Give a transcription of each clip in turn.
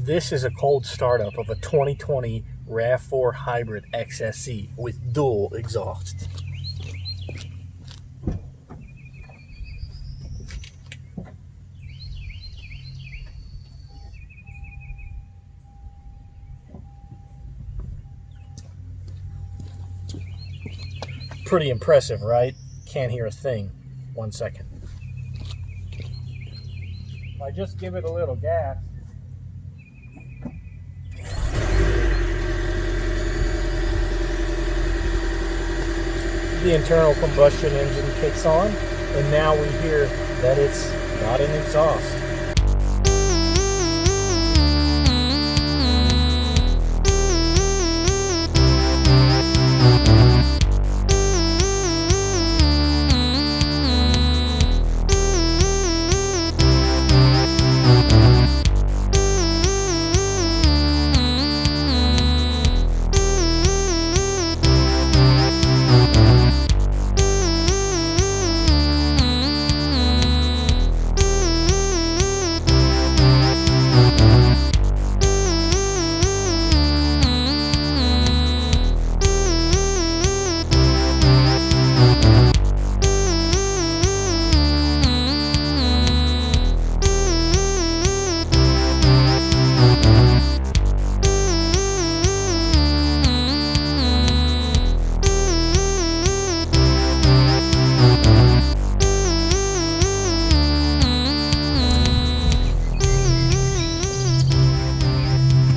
This is a cold startup of a 2020 RAV4 hybrid XSE with dual exhaust. Pretty impressive, right? Can't hear a thing. 1 second. If I just give it a little gas, the internal combustion engine kicks on, and now we hear that it's not an exhaust.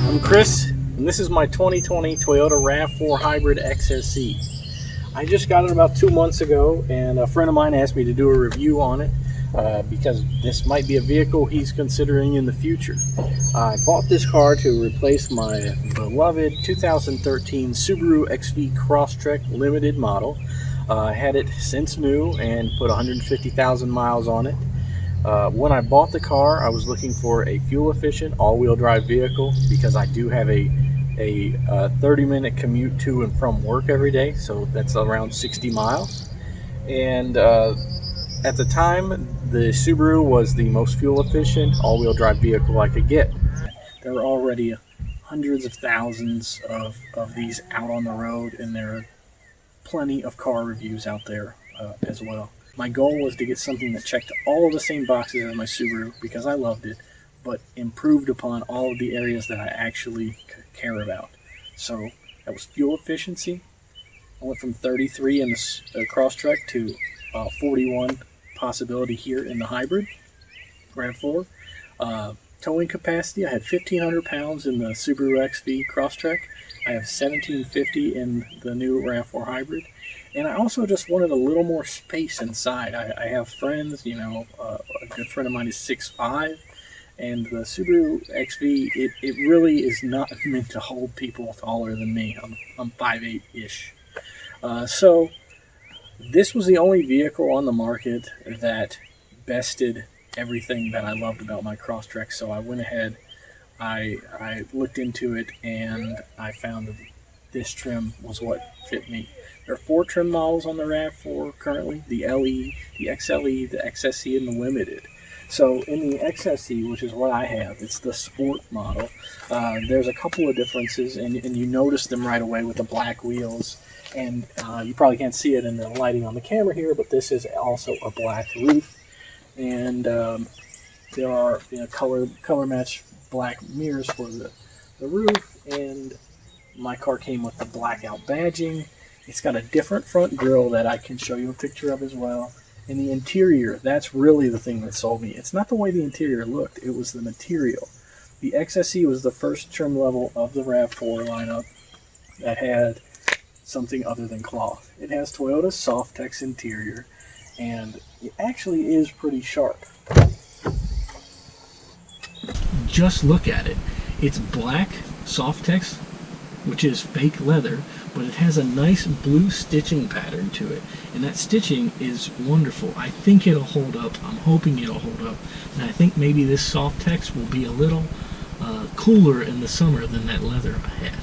I'm Chris, and this is my 2020 Toyota RAV4 Hybrid XSE. I just got it about 2 months ago, and a friend of mine asked me to do a review on it because this might be a vehicle he's considering in the future. I bought this car to replace my beloved 2013 Subaru XV Crosstrek Limited model. I had it since new and put 150,000 miles on it. When I bought the car, I was looking for a fuel-efficient all-wheel drive vehicle because I do have a 30-minute commute to and from work every day, so that's around 60 miles. And at the time, the Subaru was the most fuel-efficient all-wheel drive vehicle I could get. There were already hundreds of thousands of these out on the road, and there are plenty of car reviews out there as well. My goal was to get something that checked all of the same boxes as my Subaru because I loved it, but improved upon all of the areas that I actually care about. So that was fuel efficiency. I went from 33 in the Crosstrek to 41 possibility here in the hybrid RAV4. Towing capacity, I had 1,500 pounds in the Subaru XV Crosstrek. I have 1,750 in the new RAV4 hybrid. And I also just wanted a little more space inside. I have friends, you know, a good friend of mine is 6'5", and the Subaru XV, it really is not meant to hold people taller than me. I'm 5'8"-ish. So this was the only vehicle on the market that bested everything that I loved about my Crosstrek. So I went ahead, I looked into it, and I found that this trim was what fit me. There are 4 trim models on the RAV4 currently: the LE, the XLE, the XSE, and the Limited. So in the XSE, which is what I have, it's the Sport model. There's a couple of differences, and you notice them right away with the black wheels. And you probably can't see it in the lighting on the camera here, but this is also a black roof. And there are, you know, color match black mirrors for the roof. And my car came with the blackout badging. It's got a different front grille that I can show you a picture of as well. And the interior, that's really the thing that sold me. It's not the way the interior looked, it was the material. The XSE was the first trim level of the RAV4 lineup that had something other than cloth. It has Toyota's Softex interior, and it actually is pretty sharp. Just look at it. It's black Softex, which is fake leather, but it has a nice blue stitching pattern to it, and that stitching is wonderful. I think it'll hold up. I'm hoping it'll hold up, and I think maybe this Softex will be a little cooler in the summer than that leather I had.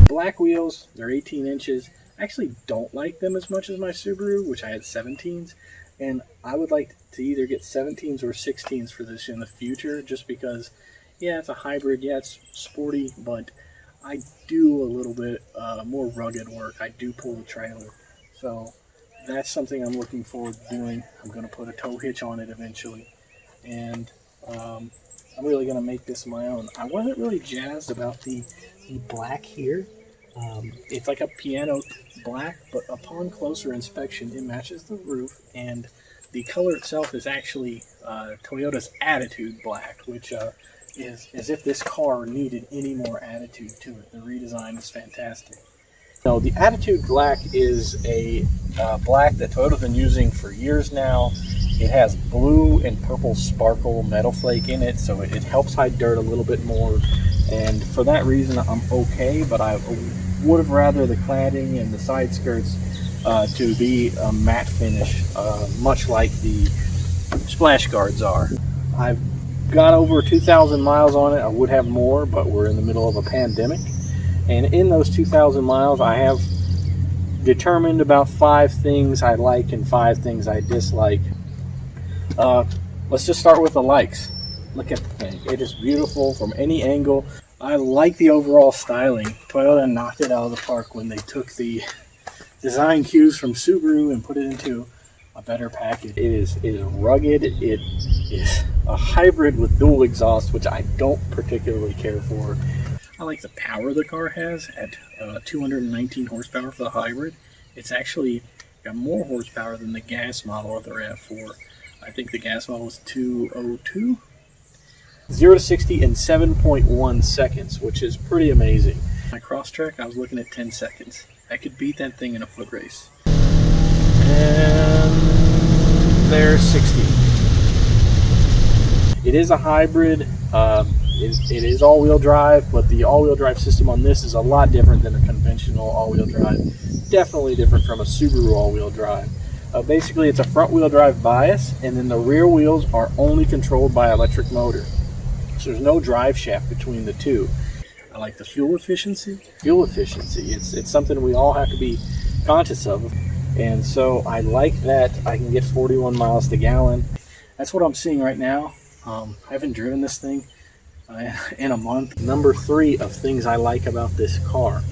Black wheels, they're 18 inches. I actually don't like them as much as my Subaru, which I had 17s. And I would like to either get 17s or 16s for this in the future, just because, yeah, it's a hybrid, yeah, it's sporty, but I do a little bit more rugged work. I do pull the trailer. So that's something I'm looking forward to doing. I'm going to put a tow hitch on it eventually. And I'm really going to make this my own. I wasn't really jazzed about the black here. It's like a piano black, but upon closer inspection, it matches the roof, and the color itself is actually Toyota's Attitude Black, which is as if this car needed any more attitude to it. The redesign is fantastic. No, the Attitude Black is a black that Toyota's been using for years now. It has blue and purple sparkle metal flake in it, so it helps hide dirt a little bit more. And for that reason, I'm okay, but I would have rather the cladding and the side skirts to be a matte finish, much like the splash guards are. I've got over 2,000 miles on it. I would have more, but we're in the middle of a pandemic. And in those 2,000 miles, I have determined about 5 things I like and 5 things I dislike. Let's just start with the likes. Look at the thing. It is beautiful from any angle. I like the overall styling. Toyota knocked it out of the park when they took the design cues from Subaru and put it into a better package. It is rugged. It is a hybrid with dual exhaust, which I don't particularly care for. I like the power the car has at 219 horsepower for the hybrid. It's actually got more horsepower than the gas model of the RAV4. I think the gas model was 202. 0 to 60 in 7.1 seconds, which is pretty amazing. My cross track, I was looking at 10 seconds. I could beat that thing in a foot race. And there's 60. It is a hybrid. It is all-wheel drive, but the all-wheel drive system on this is a lot different than a conventional all-wheel drive. Definitely different from a Subaru all-wheel drive. Basically, it's a front-wheel drive bias, and then the rear wheels are only controlled by electric motor. So there's no drive shaft between the two. I like the fuel efficiency. It's something we all have to be conscious of. And so I like that I can get 41 miles to gallon. That's what I'm seeing right now. I haven't driven this thing in a month. Number 3 of things I like about this car.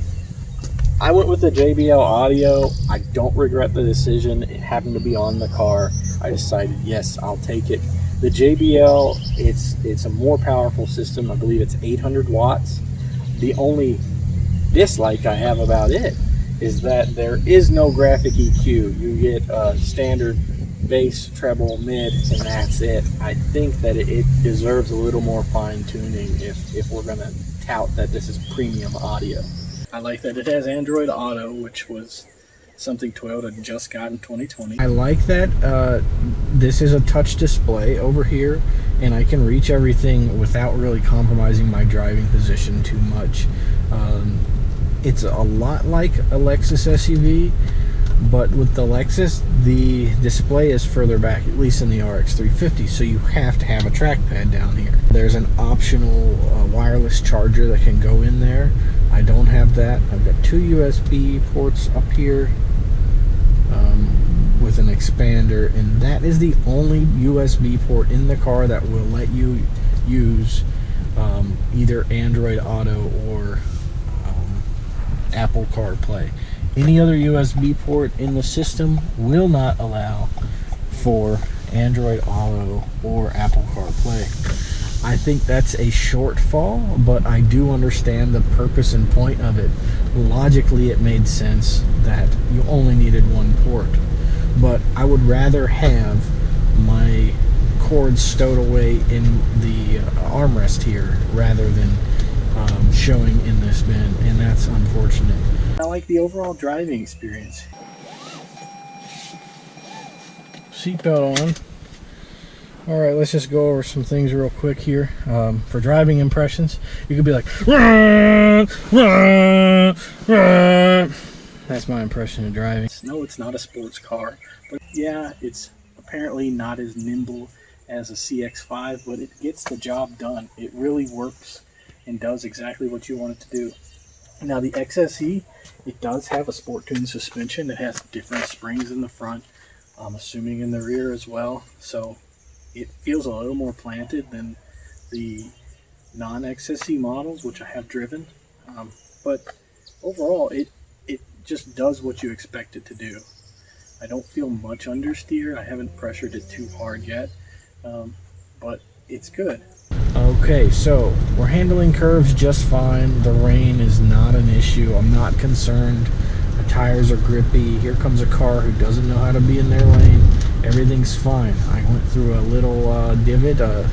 I went with the JBL audio. I don't regret the decision. It happened to be on the car. I decided, yes, I'll take it. The JBL, it's a more powerful system. I believe it's 800 watts. The only dislike I have about it is that there is no graphic EQ. You get standard bass, treble, mid, and that's it. I think that it deserves a little more fine tuning if we're going to tout that this is premium audio. I like that it has Android Auto, which was something Toyota just got in 2020. I like that this is a touch display over here, and I can reach everything without really compromising my driving position too much. It's a lot like a Lexus SUV, but with the Lexus, the display is further back, at least in the RX 350, so you have to have a trackpad down here. There's an optional wireless charger that can go in there. I don't have that. I've got 2 USB ports up here with an expander, and that is the only USB port in the car that will let you use either Android Auto or Apple CarPlay. Any other USB port in the system will not allow for Android Auto or Apple CarPlay. I think that's a shortfall, but I do understand the purpose and point of it. Logically, it made sense that you only needed one port, but I would rather have my cords stowed away in the armrest here rather than showing in this bin, and that's unfortunate. I like the overall driving experience. Seatbelt on. Alright, let's just go over some things real quick here. For driving impressions, you could be like, rah, rah, rah. That's my impression of driving. No, it's not a sports car, but yeah, it's apparently not as nimble as a CX-5, but it gets the job done. It really works and does exactly what you want it to do. Now the XSE, it does have a sport tune suspension. It has different springs in the front, I'm assuming in the rear as well. So it feels a little more planted than the non-XSE models, which I have driven. But overall, it just does what you expect it to do. I don't feel much understeer. I haven't pressured it too hard yet, but it's good. Okay, so we're handling curves just fine. The rain is not an issue. I'm not concerned. The tires are grippy. Here comes a car who doesn't know how to be in their lane. Everything's fine. I went through a little divot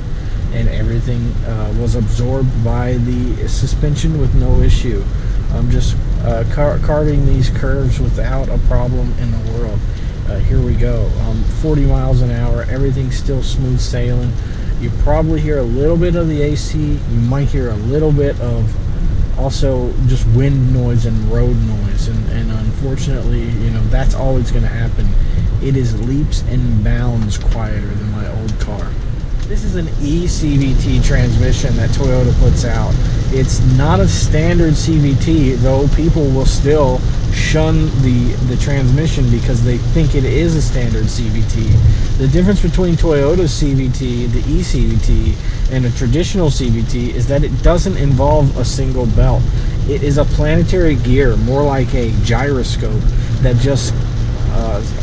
and everything was absorbed by the suspension with no issue. I'm just carving these curves without a problem in the world. Here we go. 40 miles an hour. Everything's still smooth sailing. You probably hear a little bit of the AC. You might hear a little bit of also just wind noise and road noise. And unfortunately, you know, that's always going to happen. It is leaps and bounds quieter than my old car. This is an eCVT transmission that Toyota puts out. It's not a standard CVT, though people will still shun the transmission because they think it is a standard CVT. The difference between Toyota's CVT, the eCVT, and a traditional CVT is that it doesn't involve a single belt. It is a planetary gear, more like a gyroscope, that just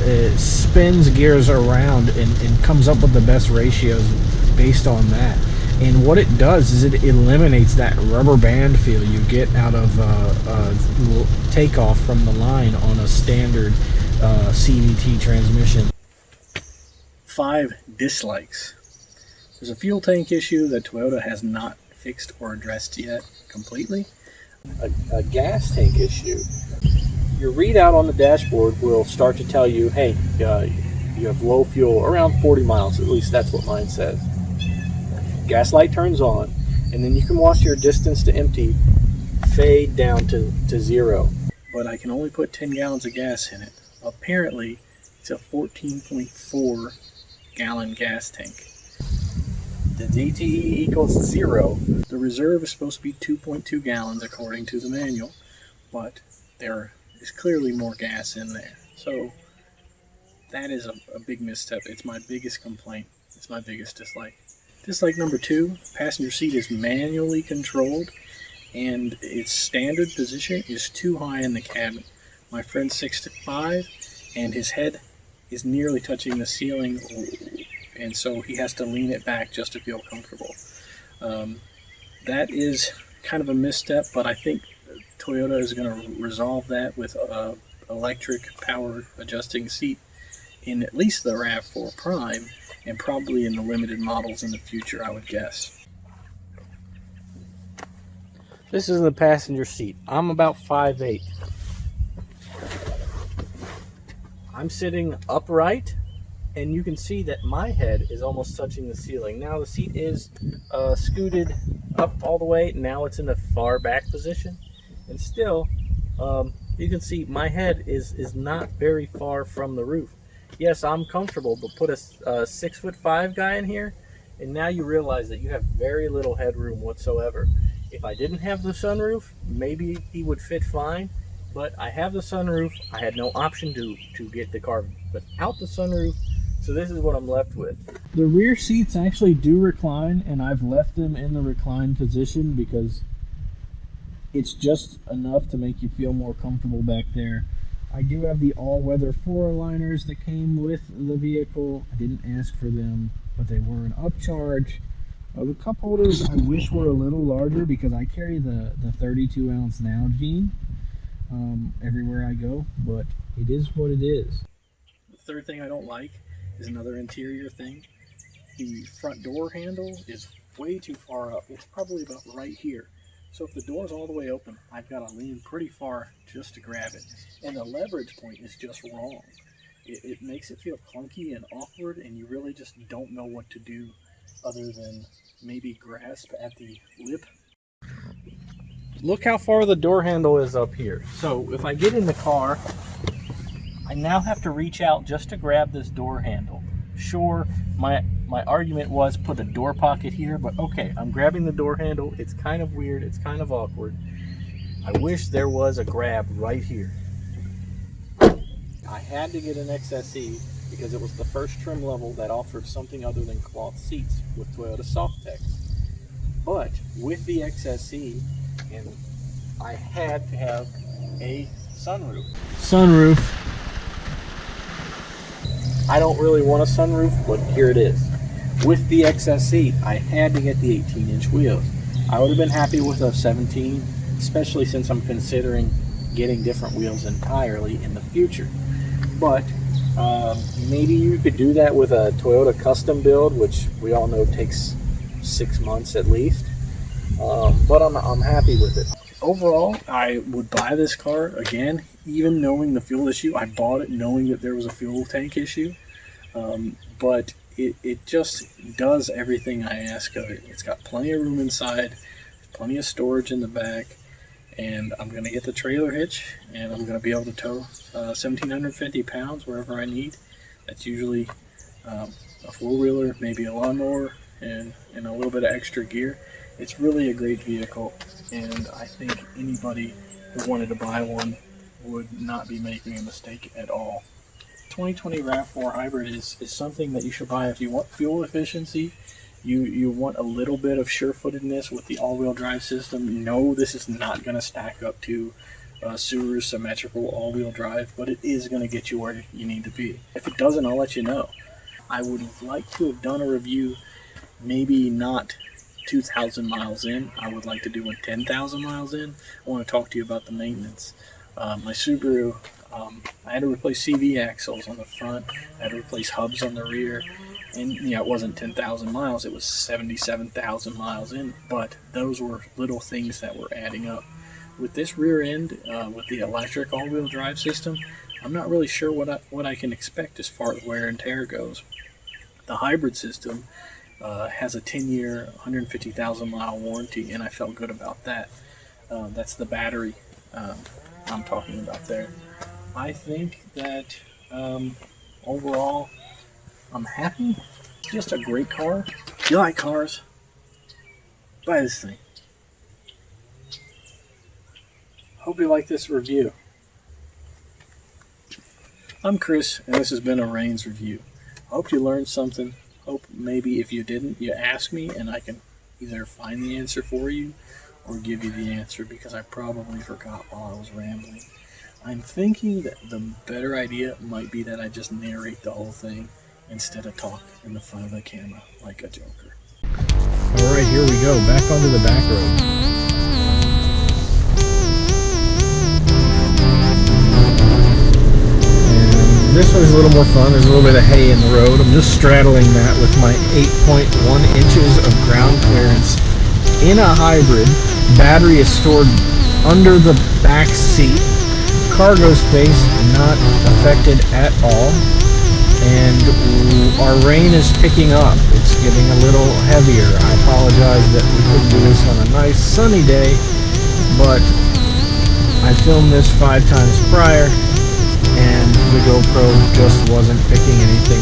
it spins gears around and comes up with the best ratios based on that. And what it does is it eliminates that rubber band feel you get out of takeoff from the line on a standard CVT transmission. 5 dislikes. There's a fuel tank issue that Toyota has not fixed or addressed yet completely. A gas tank issue. Your readout on the dashboard will start to tell you, hey, you have low fuel, around 40 miles, at least that's what mine says. Gas light turns on, and then you can watch your distance to empty fade down to 0. But I can only put 10 gallons of gas in it. Apparently, it's a 14.4 gallon gas tank. The DTE equals 0. The reserve is supposed to be 2.2 gallons according to the manual, but there is clearly more gas in there. So that is a big misstep. It's my biggest complaint. It's my biggest dislike. Dislike number 2, passenger seat is manually controlled and its standard position is too high in the cabin. My friend's 6'5" and his head is nearly touching the ceiling, and so he has to lean it back just to feel comfortable. That is kind of a misstep, but I think Toyota is going to resolve that with electric power adjusting seat in at least the RAV4 Prime, and probably in the limited models in the future, I would guess. This is the passenger seat. I'm about 5'8". I'm sitting upright, and you can see that my head is almost touching the ceiling. Now the seat is scooted up all the way. Now it's in the far back position, and still you can see my head is not very far from the roof. Yes, I'm comfortable, but put a 6'5" guy in here, and now you realize that you have very little headroom whatsoever. If I didn't have the sunroof, maybe he would fit fine, but I have the sunroof. I had no option to get the car without the sunroof, so this is what I'm left with. The rear seats actually do recline, and I've left them in the recline position because it's just enough to make you feel more comfortable back there. I do have the all-weather floor liners that came with the vehicle. I didn't ask for them, but they were an upcharge. The cup holders I wish were a little larger because I carry the 32-ounce Nalgene everywhere I go, but it is what it is. The third thing I don't like is another interior thing. The front door handle is way too far up. It's probably about right here. So if the door's all the way open, I've got to lean pretty far just to grab it. And the leverage point is just wrong. It makes it feel clunky and awkward, and you really just don't know what to do other than maybe grasp at the lip. Look how far the door handle is up here. So if I get in the car, I now have to reach out just to grab this door handle. Sure, my argument was put a door pocket here, but okay, I'm grabbing the door handle. It's kind of weird. It's kind of awkward. I wish there was a grab right here. I had to get an XSE because it was the first trim level that offered something other than cloth seats with Toyota Softex. But with the XSE, and I had to have a sunroof. I don't really want a sunroof, but here it is. With the XSE, I had to get the 18-inch wheels. I would have been happy with a 17, especially since I'm considering getting different wheels entirely in the future. But maybe you could do that with a Toyota custom build, which we all know takes 6 months at least. But I'm happy with it. Overall, I would buy this car again, even knowing the fuel issue. I bought it knowing that there was a fuel tank issue, but it just does everything I ask of it. It's got plenty of room inside, plenty of storage in the back, and I'm going to get the trailer hitch, and I'm going to be able to tow 1,750 pounds wherever I need. That's usually a four-wheeler, maybe a lawnmower, and a little bit of extra gear. It's really a great vehicle, and I think anybody who wanted to buy one would not be making a mistake at all. 2020 RAV4 Hybrid is something that you should buy if you want fuel efficiency. You want a little bit of sure-footedness with the all-wheel drive system. No, this is not going to stack up to Subaru's symmetrical all-wheel drive, but it is going to get you where you need to be. If it doesn't, I'll let you know. I would like to have done a review, maybe not 2,000 miles in. I would like to do 10,000 miles in. I want to talk to you about the maintenance. My Subaru, I had to replace CV axles on the front. I had to replace hubs on the rear. And yeah, it wasn't 10,000 miles. It was 77,000 miles in. But those were little things that were adding up. With this rear end, with the electric all-wheel drive system, I'm not really sure what I can expect as far as wear and tear goes. The hybrid system has a 10-year, 150,000 mile warranty, and I felt good about that. That's the battery I'm talking about there. I think that overall, I'm happy. It's just a great car. If you like cars, buy this thing. Hope you like this review. I'm Chris, and this has been a Rains review. I hope you learned something. Hope maybe if you didn't, you ask me and I can either find the answer for you or give you the answer, because I probably forgot while I was rambling. I'm thinking that the better idea might be that I just narrate the whole thing instead of talk in the front of the camera like a joker. Alright, here we go, back onto the back road. This one's a little more fun. There's a little bit of hay in the road. I'm just straddling that with my 8.1 inches of ground clearance in a hybrid. Battery is stored under the back seat. Cargo space not affected at all. And our rain is picking up. It's getting a little heavier. I apologize that we couldn't do this on a nice sunny day, but I filmed this 5 times prior, and the GoPro just wasn't picking anything